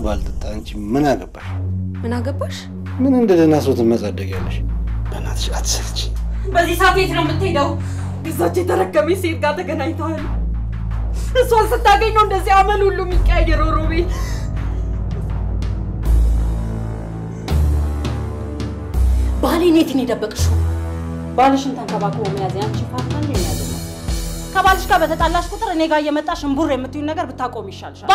ባልጠጣ አንቺ ምን አገባሽ? ምን አገባሽ? ምን እንደደና ሰው ትመጻደቂያለሽ? በእናትሽ አትሰልቺ። በዚህ ሰዓት የት ነው የምትሄደው? እዛች የተረከመች ሴት ጋር ተገናኝተሃል። እሷን ስታገኝ ነው እንደዚህ አመል ሁሉ የሚቀያየረው። ሮቢ ባሌን የት ነው የደበቅሽው? ባልሽን ተንከባክቦ መያዝ ያንቺ ፋንታ ነው የሚያደርገው። ከባልሽ ጋር በተጣላሽ ቁጥር እኔ ጋር እየመጣሽ እንቡር የምትዩን ነገር ብታቆም ይሻልሻል።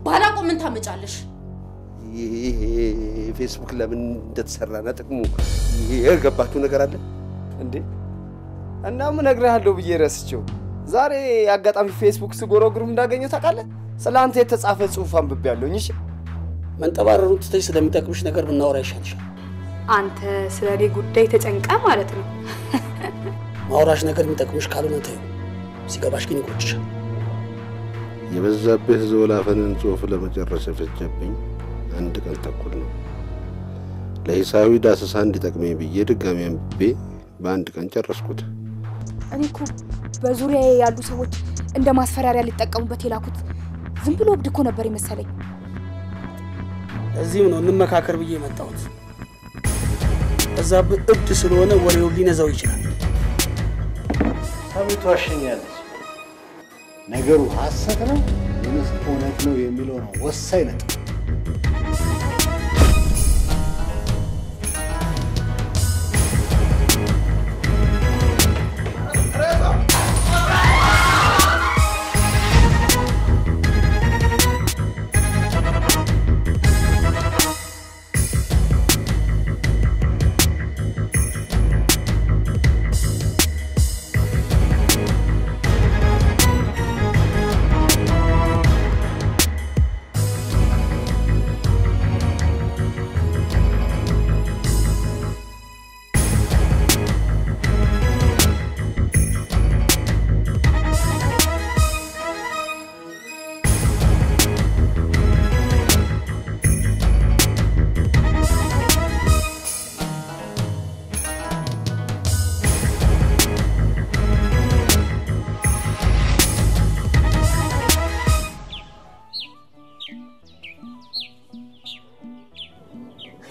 ባላቆም ምን ታመጫለሽ? ፌስቡክ ለምን እንደተሰራና ጥቅሙ የገባችሁ ነገር አለ እንዴ? እና ምን ነግረሃለሁ ብዬ ረስቼው ዛሬ አጋጣሚ ፌስቡክ ስጎረግሩም እንዳገኘው ታውቃለህ? ስላንተ የተጻፈ ጽሑፍ አንብቤያለሁኝ። እሺ መንጠባረሩን ትተሽ ስለሚጠቅምሽ ነገር ብናወራ ይሻልሻል። አንተ ስለኔ ጉዳይ ተጨንቀ ማለት ነው። ማውራሽ ነገር የሚጠቅምሽ ካልሆነ ተይው፣ ሲገባሽ ግን ይቆጭሻል። የበዛብህ ዘወላፈንን ጽሑፍ ለመጨረስ ፈጀብኝ አንድ ቀን ተኩል ነው። ለሂሳዊ ዳሰሳ እንዲጠቅመኝ ብዬ ድጋሚ አንብቤ በአንድ ቀን ጨረስኩት። እኔ እኮ በዙሪያዬ ያሉ ሰዎች እንደ ማስፈራሪያ ሊጠቀሙበት የላኩት ዝም ብሎ እብድ እኮ ነበር ይመስለኝ። እዚህም ነው እንመካከር ብዬ መጣሁት። እዛብ እብድ ስለሆነ ወሬው ሊነዛው ይችላል። ሰሚቱ አሸኛለች። ነገሩ ሐሰት ነው ወይስ እውነት ነው የሚለው ነው ወሳኝ ነጥብ።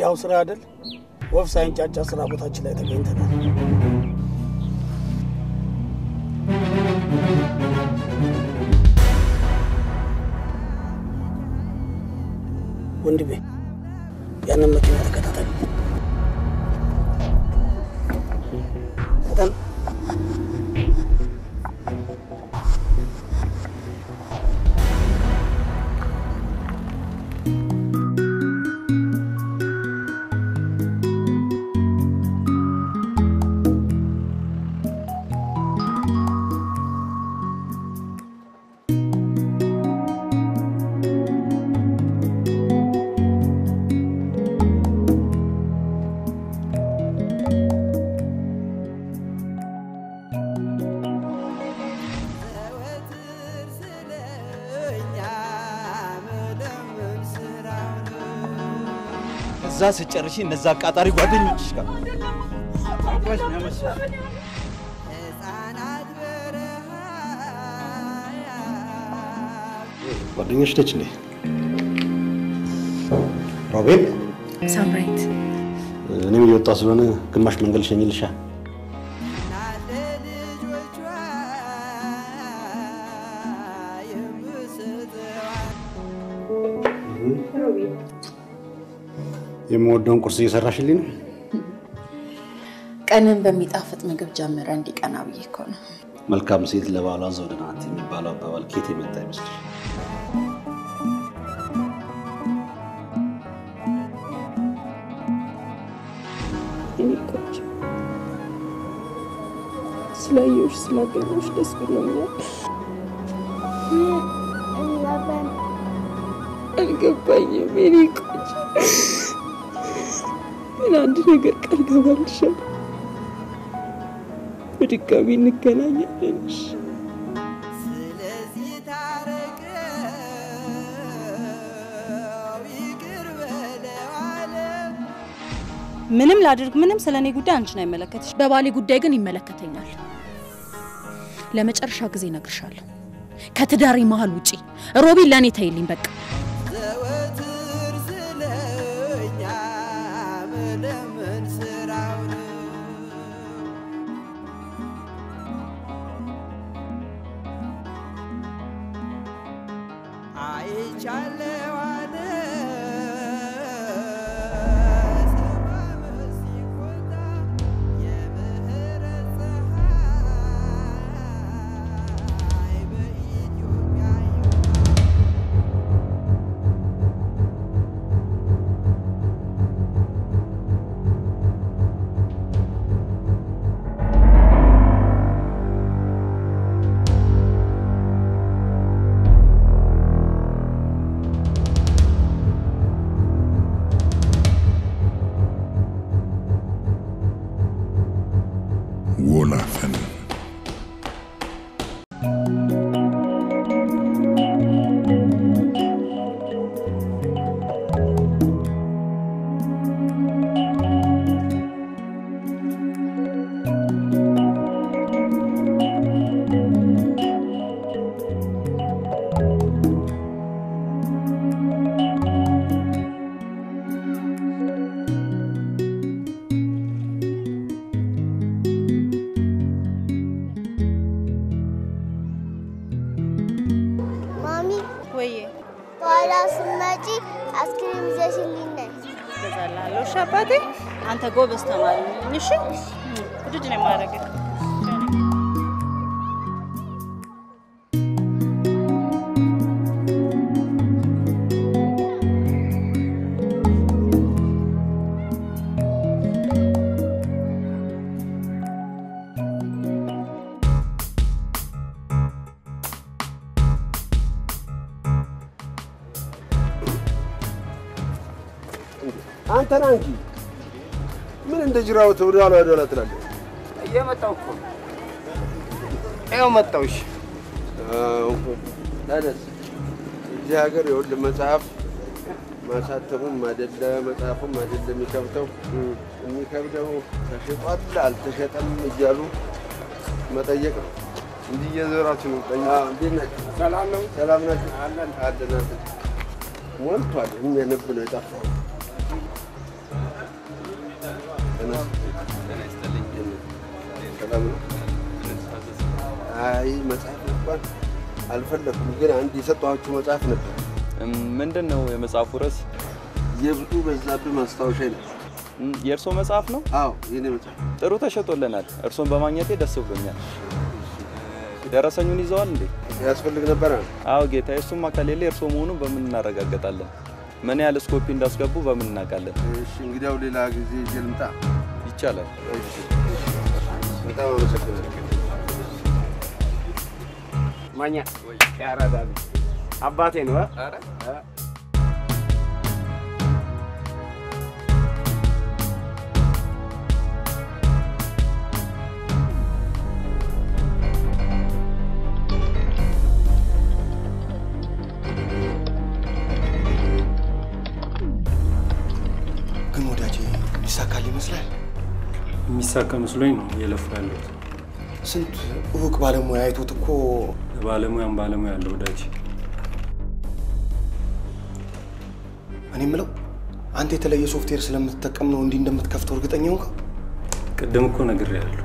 ያው ስራ አይደል? ወፍ ሳይንጫጫ ስራ ቦታችን ላይ ተገኝተናል። ወንድሜ ያንን መኪና ተከታተል። ከዛ ስጨርሺ እነዛ አቃጣሪ ጓደኞችሽ ጋር አባሽ ነው ያመጣው ጓደኞች ነች እንዴ ሮቤል ሳምራይት እኔም እየወጣሁ ስለሆነ ግማሽ መንገድ ሸኝልሻ የምወደውን ቁርስ እየሰራሽልኝ ነው ቀንን በሚጣፍጥ ምግብ ጀምረ እንዲቀና ብዬ እኮ ነው መልካም ሴት ለባሏ ዘውድ ናት የሚባለው አባባል ከየት የመጣ ይመስልሽ ስላየሁሽ ስላገኘሁሽ ደስ ብሎኛል አልገባኝም የኔ ቆንጆ ግን አንድ ነገር ቃል ገባልሻለሁ በድጋሚ እንገናኛለን ስለዚህ ታረቀው ይቅር በለው አለ ምንም ላድርግ ምንም ስለኔ ጉዳይ አንቺን አይመለከትሽ በባሌ ጉዳይ ግን ይመለከተኛል ለመጨረሻ ጊዜ ነግርሻለሁ ከትዳሪ መሃል ውጪ ሮቢን ለኔ ተይልኝ በቃ ዘወትር ስለኛ መለመን ስራው ነው አይቻለው አለ Wolafen. አባቴ አንተ ጎበዝ ተማሪ ነኝ እሺ ውድድ ነው ማረገ አንተ ነህ እንጂ ምን እንደ ጅራው ተወዳላ ወዳላ ትላለህ? እየመጣሁ እኮ ይኸው መጣሁሽ። ታዲያስ እዚህ ሀገር ይኸውልህ መጽሐፍ ማሳተሙም አይደለ መጽሐፉም አይደለ የሚከብደው ተሽጧል አልተሸጠም እያሉ መጠየቅ ነው። እንዲህ እየዞራችሁ ነው። እንዴት ናችሁ? ሰላም ነው? ሰላም ናችሁ? አለን አለን። ሞልቷል። የሚያነብ ነው የጠፋው። አይ መጽሐፍ እንኳን አልፈለኩም፣ ግን አንድ የሰጠኋችሁ መጽሐፍ ነበር። ምንድነው የመጽሐፉ ርዕስ? የብዙ በዛብህ ማስታወሻ ነው። የእርሶ መጽሐፍ ነው? አዎ የኔ መጽሐፍ። ጥሩ ተሸጦልናል። እርሶን በማግኘቴ ደስ ብሎኛል። ደረሰኙን ይዘዋል እንዴ? ያስፈልግ ነበር። አዎ ጌታዬ፣ እሱማ ከሌለ እርሶ መሆኑን በምን እናረጋግጣለን? ምን ያህል ስኮፒ እንዳስገቡ በምን እናውቃለን? እሺ እንግዲያው ሌላ ጊዜ ይዤ ልምጣ። ይቻላል። እሺ በጣም አመሰግናለሁ። ማኛ ያራዳል አባቴ ነው። አረ ይመስላል። የሚሳካ መስሎኝ ነው እየለፋ ያለሁት። ስንት እውቅ ባለሙያ አይቶት እኮ ባለሙያ ያለው ወዳጅ። እኔ የምለው አንተ የተለየ ሶፍትዌር ስለምትጠቀም ነው እንዲህ እንደምትከፍተው እርግጠኛ ሆንክ? ቅድም እኮ ነግሬያለሁ።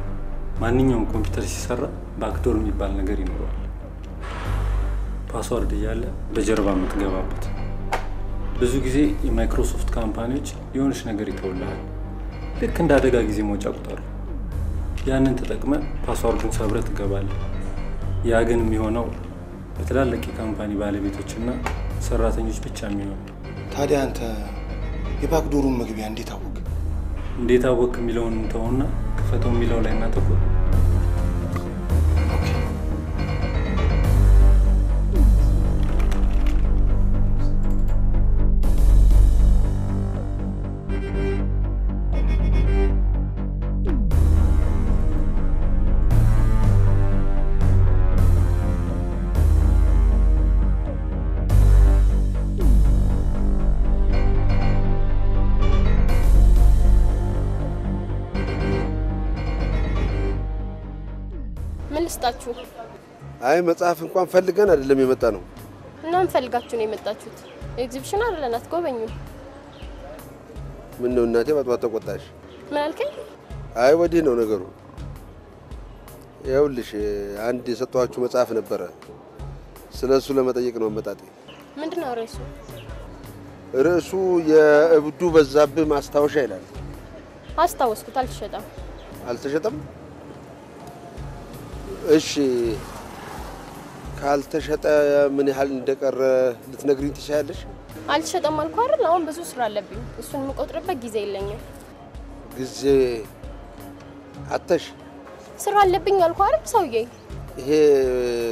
ማንኛውም ኮምፒውተር ሲሰራ ባክዶር የሚባል ነገር ይኖረዋል። ፓስወርድ እያለ በጀርባ የምትገባበት። ብዙ ጊዜ የማይክሮሶፍት ካምፓኒዎች የሆነች ነገር ይተውልሃል። ልክ እንደ አደጋ ጊዜ መውጫ ቁጥር ያንን ተጠቅመ ፓስወርዱን ሰብረህ ትገባለህ። ያ ግን የሚሆነው በትላልቅ የካምፓኒ ባለቤቶችና ሰራተኞች ብቻ የሚሆነው። ታዲያ አንተ የባክዶሩን መግቢያ እንዴት አወቅ የሚለውን እንተውና ክፈተው የሚለው ላይ እናተኩር። ልስጣችሁ? አይ መጽሐፍ እንኳን ፈልገን አይደለም የመጣ ነው። እናም ፈልጋችሁ ነው የመጣችሁት? ኤግዚቢሽን አይደለም አትጎበኙ? ምን ነው እናቴ ባጥባጥ ተቆጣሽ? ምን አልከኝ? አይ ወዲህ ነው ነገሩ። ይኸውልሽ አንድ የሰጧችሁ መጽሐፍ ነበረ። ስለሱ ለመጠየቅ ነው መጣጤ። ምንድነው ርዕሱ? ርዕሱ የእብዱ በዛብህ ማስታወሻ ይላል። አስታወስኩት። አልተሸጠም? እሺ ካልተሸጠ ምን ያህል እንደቀረ ልትነግሪኝ ትችያለሽ? አልተሸጠም አልኩ አይደል? አሁን ብዙ ስራ አለብኝ። እሱን የምቆጥርበት ጊዜ የለኝም። ጊዜ አተሽ ስራ አለብኝ አልኩ አይደል ሰውዬ? ይሄ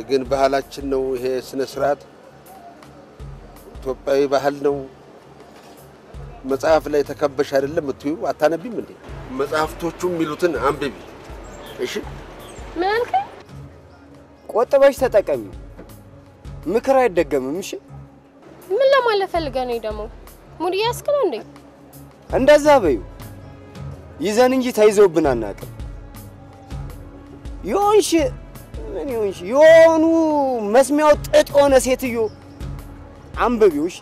ግን ባህላችን ነው። ይሄ ስነ ስርዓት ኢትዮጵያዊ ባህል ነው። መጽሐፍ ላይ ተከበሽ አይደለም እትዩ አታነቢም እንዴ? መጽሐፍቶቹ የሚሉትን አንብቢ እሺ? ምን አልከኝ? ቆጥበሽ ተጠቀሚ። ምክር አይደገምም እሺ? ምን ለማለት ፈልገህ ነው ደግሞ? ሙድ ያስክ ነው እንዴ? እንደዛ በዩ ይዘን እንጂ ተይዘውብን አናውቅም። ዮንሽ የሆኑ መስሚያው ጥጥ ሆነ ሴትዮ አንብቢውሽ።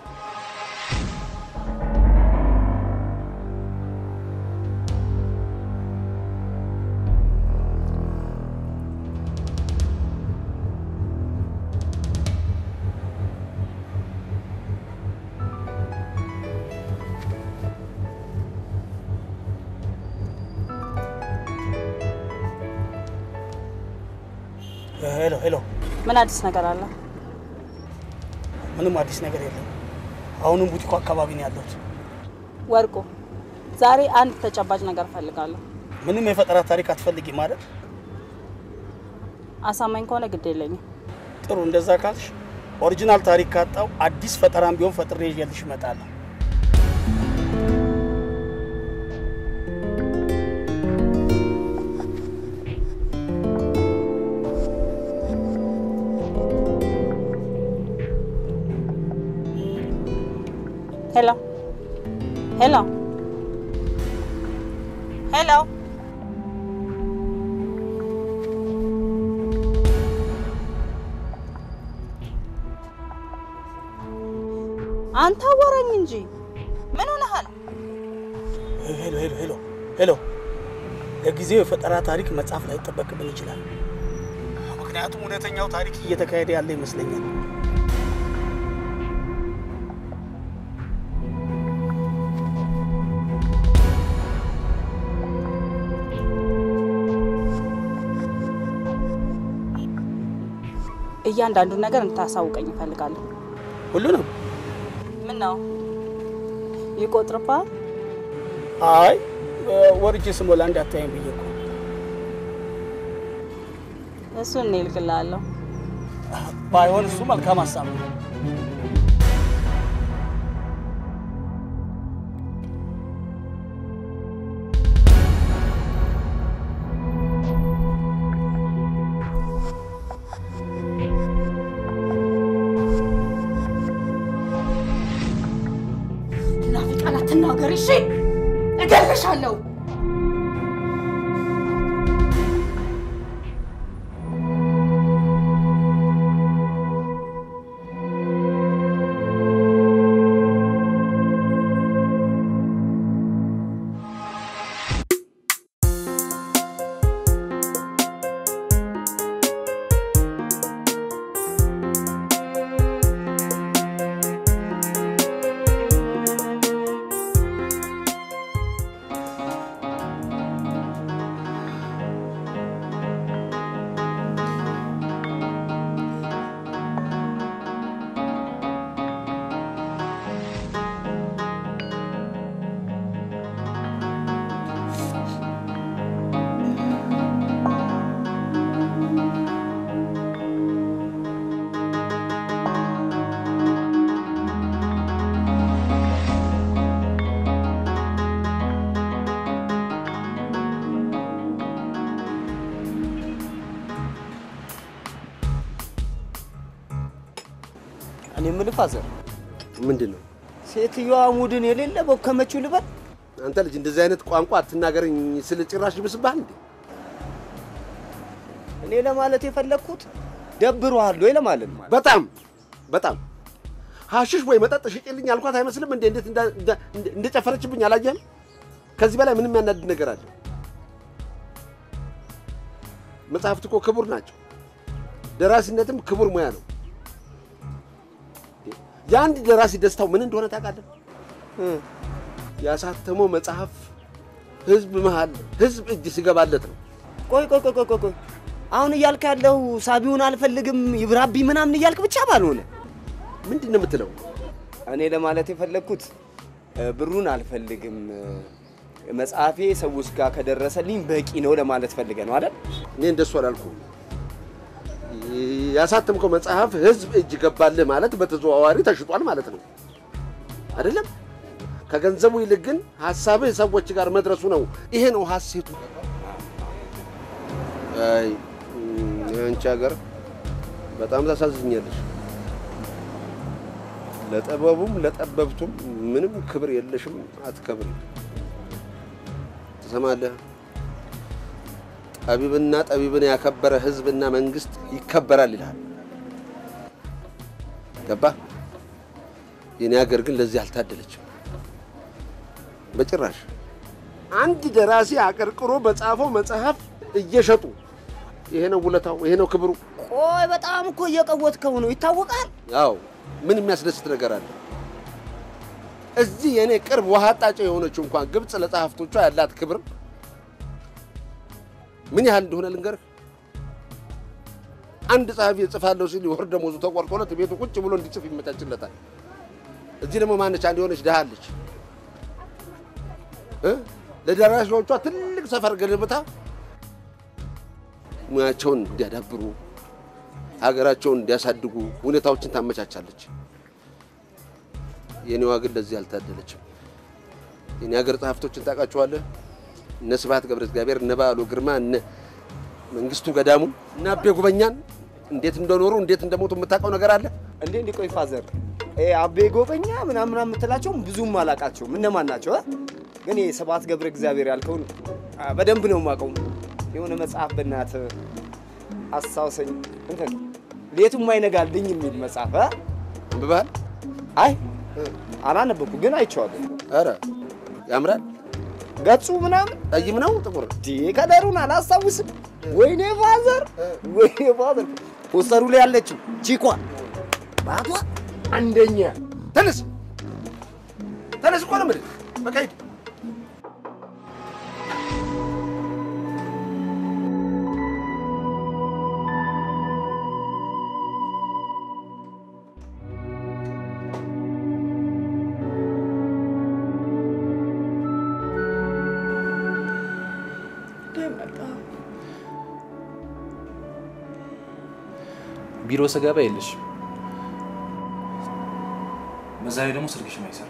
ሄሎ ምን አዲስ ነገር አለ? ምንም አዲስ ነገር የለም። አሁንም ቡቲኩ አካባቢ ነው ያለሁት። ወርቁ ዛሬ አንድ ተጨባጭ ነገር ፈልጋለሁ። ምንም የፈጠራ ታሪክ አትፈልጊ ማለት? አሳማኝ ከሆነ ግድ የለኝም። ጥሩ እንደዛ ካልሽ ኦሪጂናል ታሪክ ካጣው አዲስ ፈጠራም ቢሆን ፈጥሬ ይዤልሽ እመጣለሁ። Hello. አንተ ወረኝ እንጂ ምን ሆነሃል? ሄሎ ለጊዜው የፈጠራ ታሪክ መጻፍ ላይ ተጠበቅብን ይችላል። ምክንያቱም እውነተኛው ታሪክ እየተካሄደ ያለ ይመስለኛል። እያንዳንዱ ነገር እንታሳውቀኝ እፈልጋለሁ። ሁሉንም? ምን ነው ይቆጥርባል? አይ ወርጄ ስሞላ እንዳታየኝ ብዬ እኮ። እሱን ነው ልክላለሁ። ባይሆን እሱ መልካም ሀሳብ ነው። እሺ እገልሻለሁ። ፋዘር ምንድነው? ሴትዮዋ ሙድን የሌለ በከመችው ልበል። አንተ ልጅ እንደዚህ አይነት ቋንቋ አትናገረኝ ስለ ጭራሽ ይብስብሃል እንዴ? እኔ ለማለት የፈለኩት ደብሯል ወይ ለማለት ማለት በጣም ሐሽሽ ወይ መጠጥ ሽጭልኝ አልኳት አይመስልም እንዴ? እንዴት እንደጨፈረችብኝ አላየህም? ከዚህ በላይ ምንም ያናድድ ነገር አለ? መጽሐፍት እኮ ክቡር ናቸው። ደራሲነትም ክቡር ሙያ ነው። የአንድ ደራሲ ደስታው ምን እንደሆነ ታውቃለህ? ያሳተመው መጽሐፍ ህዝብ እጅ ሲገባለት ነው። ቆይ አሁን እያልክ ያለው ሳቢውን አልፈልግም ይብራቢ ምናምን እያልክ ብቻ ባልሆነ ምንድነው የምትለው? እኔ ለማለት የፈለኩት ብሩን አልፈልግም መጽሐፌ ሰዎች ጋር ከደረሰልኝ በቂ ነው ለማለት ፈልገ ነው አይደል? እኔ እንደሱ አላልኩም። ያሳተምከው መጽሐፍ ህዝብ እጅ ገባልህ ማለት በተዘዋዋሪ ተሽጧል ማለት ነው አይደለም? ከገንዘቡ ይልቅ ግን ሐሳብህ ሰዎች ጋር መድረሱ ነው። ይሄ ነው ሐሴቱ። አይ አንቺ ሀገር በጣም ታሳዝኛለሽ። ለጠበቡም ለጠበብቱም ምንም ክብር የለሽም፣ አትከብሪ። ትሰማለህ? ጠቢብና ጠቢብን ያከበረ ህዝብና መንግስት ይከበራል ይላል። ገባ? የኔ ሀገር ግን ለዚህ አልታደለችም በጭራሽ። አንድ ደራሲ አቀርቅሮ በጻፈው መጽሐፍ እየሸጡ ይሄ ነው ውለታው፣ ይሄ ነው ክብሩ። ቆይ በጣም እኮ እየቀወጥከው ነው ይታወቃል። አዎ ምን የሚያስደስት ነገር አለ? እዚህ የኔ ቅርብ ውሃ አጣጭ የሆነችው እንኳን ግብጽ ለጸሐፍቶቿ ያላት ክብር ምን ያህል እንደሆነ ልንገርህ። አንድ ጸሐፊ ጽፋለሁ ሲል ወር ደሞዙ ተቆርጦለት ቤቱ ቁጭ ብሎ እንዲጽፍ ይመቻችለታል። እዚህ ደግሞ ማነች አንድ የሆነች ደሃ አለች ለደራሲዎቿ ትልቅ ሰፈር ገለብታ ሙያቸውን እንዲያዳብሩ ሀገራቸውን እንዲያሳድጉ ሁኔታዎችን ታመቻቻለች። የኔዋ ግን ለዚህ አልታደለችም። የኔ ሀገር ጸሐፍቶችን ታውቃቸዋለህ? እነ ስብሐት ገብረ እግዚአብሔር፣ እነ በዓሉ ግርማ፣ እነ መንግስቱ ገዳሙ እና አቤ ጉበኛን እንዴት እንደኖሩ እንዴት እንደሞቱ የምታውቀው ነገር አለ እንዴ? ቆይ ፋዘር አቤ ጉበኛ ምናምን የምትላቸው ብዙም አላውቃቸውም። እነማን ናቸው? ግን ስብሐት ገብረ እግዚአብሔር ያልከውን በደንብ ነው የማውቀው። የሆነ መጽሐፍ በእናትህ አሳውሰኝ እንትን ሌቱም አይነጋልኝ የሚል መጽሐፍ አንብበሃል? አይ አላነበብኩ ግን አይቼዋለሁ። ኧረ ያምራል። ገጹ ምናምን ጠይም ነው ጥቁር ከለሩን አላስታውስም። ወይኔ ፋዘር ፖስተሩ ላይ ያለችው ቺኳ ባቷ አንደኛ። ተነስ እኮ ነው የምልህ። በቃ ሂድ። ቢሮ ስገባ የለሽ። በዛሬ ደግሞ ስልክሽ ማይሰራ።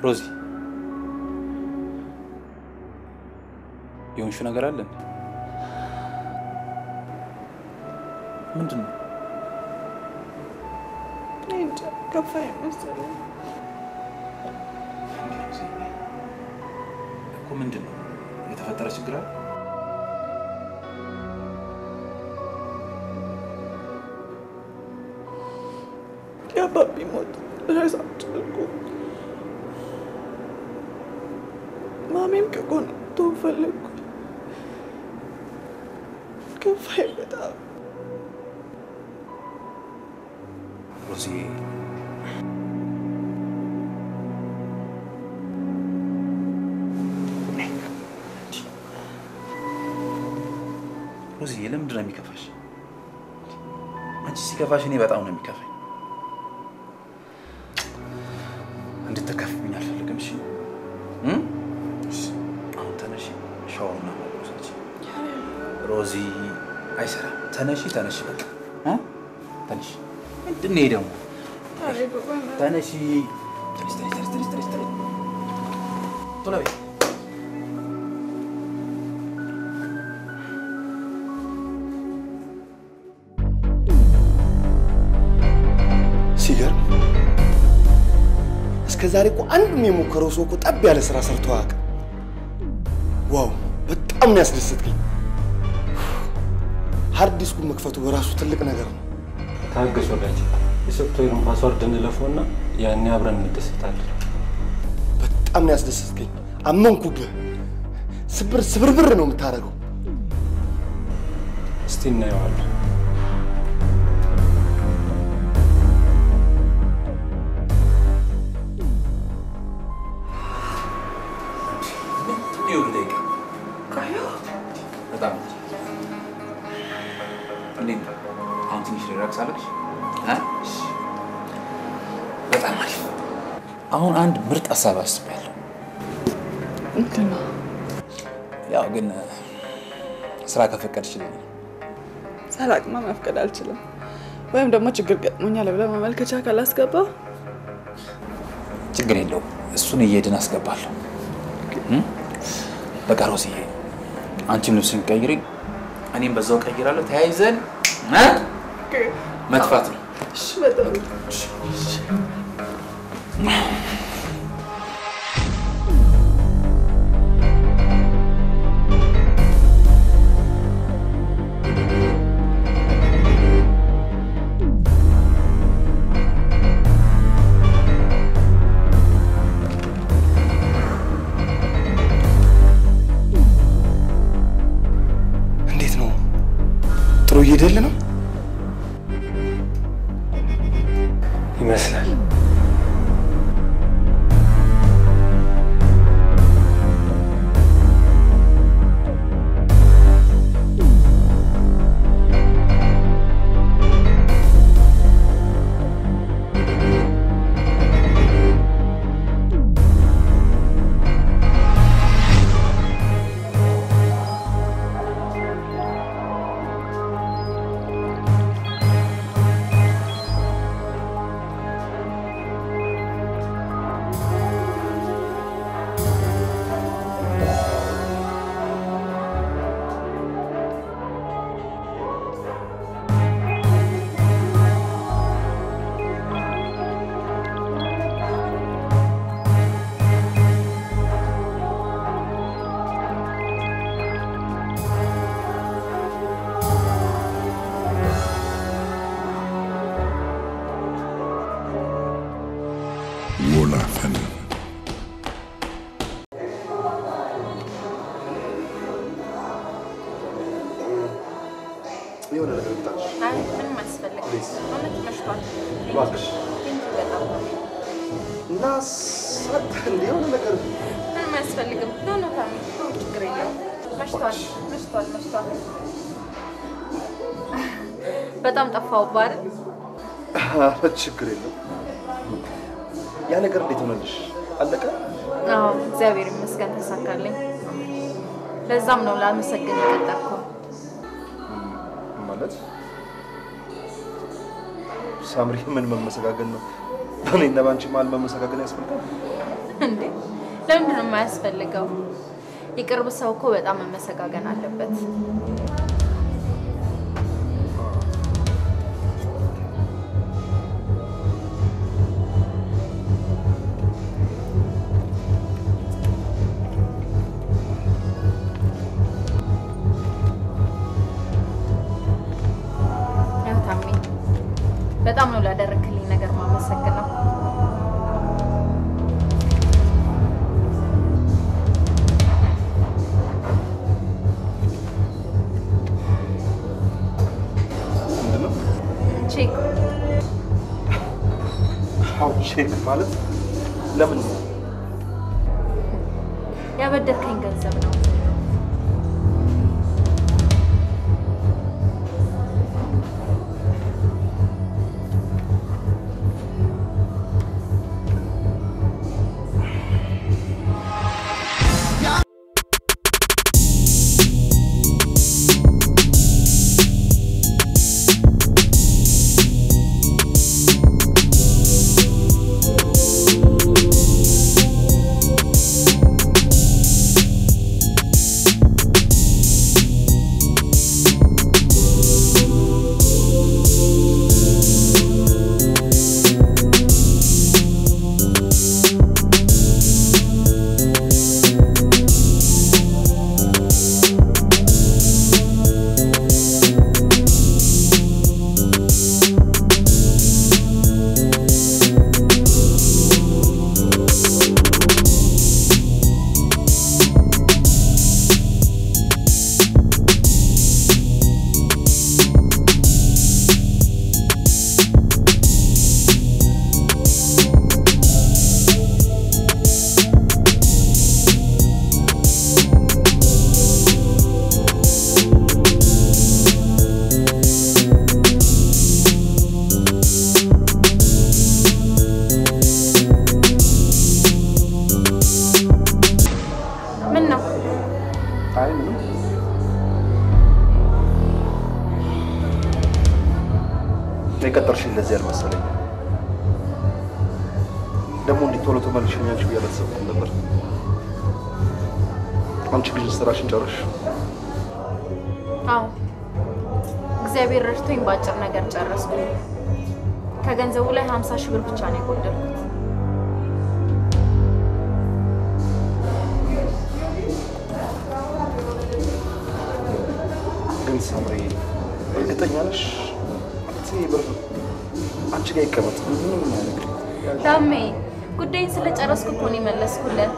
ሮዚ የሆንሽው ነገር አለ? ምንድነው? እንጃ ከፋኝ መሰለኝ እኮ። ምንድነው የተፈጠረ ችግር አለ? የአባቢ ሞት ረሳቸው እኮ። ማሜም ከጎን ትሆን ፈለግኩ። ከፋኝ በጣም። ሮዚ ለምንድን ነው የሚከፋሽ? አንቺ ሲከፋሽ እኔ በጣም ነው የሚከፋኝ። እንድትከፍብኝ አልፈልግም። እሺ አሁን ተነሺ፣ ሻወርና ማቆሳች። ሮዚ አይሰራም። ተነሺ በቃ ተነሺ። ምንድን ነው ደግሞ? ተነሺ ቶሎ በይ። ሲገርም እስከ ዛሬ እኮ አንድም የሞከረው ሰው እኮ ጠብ ያለ ስራ ሰርቶ አያውቅም። ዋው በጣም ነው ያስደሰትከኝ። ሃርድ ዲስኩን መክፈቱ በራሱ ትልቅ ነገር ነው። ታገስ ወዳጅ። የሶፍትዌሩን ፓስወርድ እንለፈውና ያኔ አብረን እንደሰታለን። በጣም ነው ያስደሰትከኝ። አመንኩብህ። ስብርብር ነው የምታረገው። እስቲ እናየዋለን። በጣም እንዴት ነው? አሁን ትንሽ ሪላክስ አለሽ? በጣም አሪፍ። አሁን አንድ ምርጥ ሀሳብ አስቤያለሁ። እንትና ያው ግን ስራ ከፈቀድሽልኝ። ሳላቅማ መፍቀድ አልችልም። ወይም ደግሞ ችግር ገጥሞኛል ብለህ ማመልከቻ ካላስገባ ችግር የለውም። እሱን እየሄድን አስገባለሁ። በቃ ሮስዬ አንቺም ልብስን ቀይሪ፣ እኔም በዛው ቀይራለሁ። ተያይዘን መጥፋት ነው። እሺ በጣም እየሄደል ነው ይመስላል። ወላፈን የሆነ ነገር ብታሽ አይ ምንም አያስፈልግም። እውነት መሽቷል። እባክሽ እና ሰጠን የሆነ ነገር ምንም አያስፈልግም። ኖ ኖ ታሚ ችግር የለውም። መሽቷል መሽቷል መሽቷል። በጣም ጠፋሁብህ አይደል? ችግር የለውም። ያ ነገር እንዴት ሆነልሽ? አለቀ? አዎ እግዚአብሔር ይመስገን ተሳካልኝ። ለዛም ነው ላመሰግን የቀጠርኩህ። ማለት ሳምሪ ምን መመሰጋገን ነው? እኔና ባንቺ መሀል መመሰጋገን ያስፈልጋል እንዴ? ለምንድን ነው የማያስፈልገው? የቅርብ ሰው እኮ በጣም መመሰጋገን አለበት። በጣም ነው ላደረክልኝ ነገር ማመሰግነው። ምንድነው? ቼክ ቼክ ማለት ለምን ነው? ያበደርከኝ ገንዘብ ነው። ደግሞ እንዴት ቶሎ ተመልሽኛልሽ ብዬ አላሰብኩም ነበር። አንቺ ግን ስራሽን ጨርሽ? አዎ እግዚአብሔር ረድቶኝ ባጭር ነገር ጨረስኩኝ። ከገንዘቡ ላይ 50 ሺህ ብር ብቻ ነው የጎደልኩት። ግን ሳምሪ እርግጠኛ ነሽ? ብር አንቺ ጋር ይቀመጥ ምንም ማለት ዳሜ ጉዳይን ስለጨረስኩ እኮ ነው የመለስኩለት።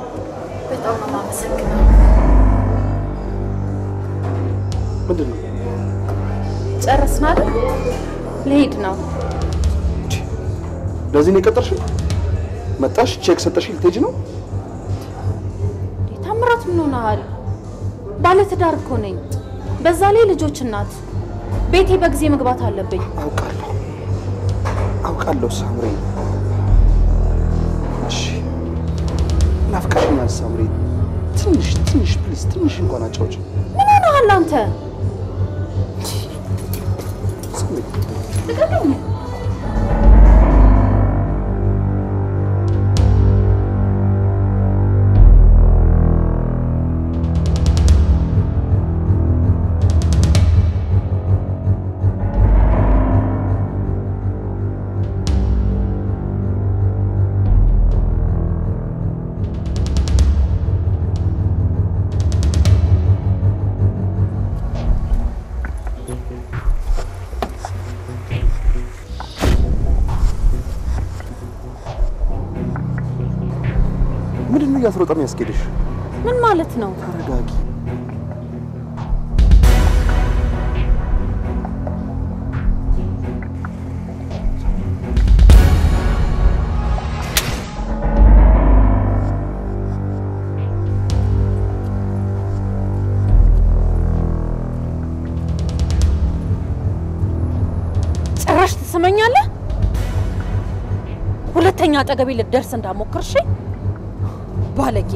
በጣም ነው የማመሰግነው። ምንድን ነው? ጨረስን አይደል? ልሄድ ነው። ለዚህ ነው የቀጠርሽኝ? መጣሽ ቼክ ሰጠሽ ልትሄጂ ነው? ታምራት ምን ሆነሃል? ባለትዳር እኮ ነኝ። በዛ ላይ ልጆች እናት። ቤቴ በጊዜ መግባት አለብኝ። አውቃለሁ ሳምሪ። እሺ ናፍቀሽኛል ሳምሪ። ትንሽ ፕሊዝ ትንሽ እንኳን አጫውች። ምን ሆነሃል አንተ? ሳምሪ ልቀቀኝ። ምንድነው እያስሮጠ የሚያስኬድሽ? ምን ማለት ነው? ተረጋጊ። ጭራሽ ትሰማኛለህ? ሁለተኛ አጠገቤ ልትደርስ እንዳሞክርሽ ባለጌ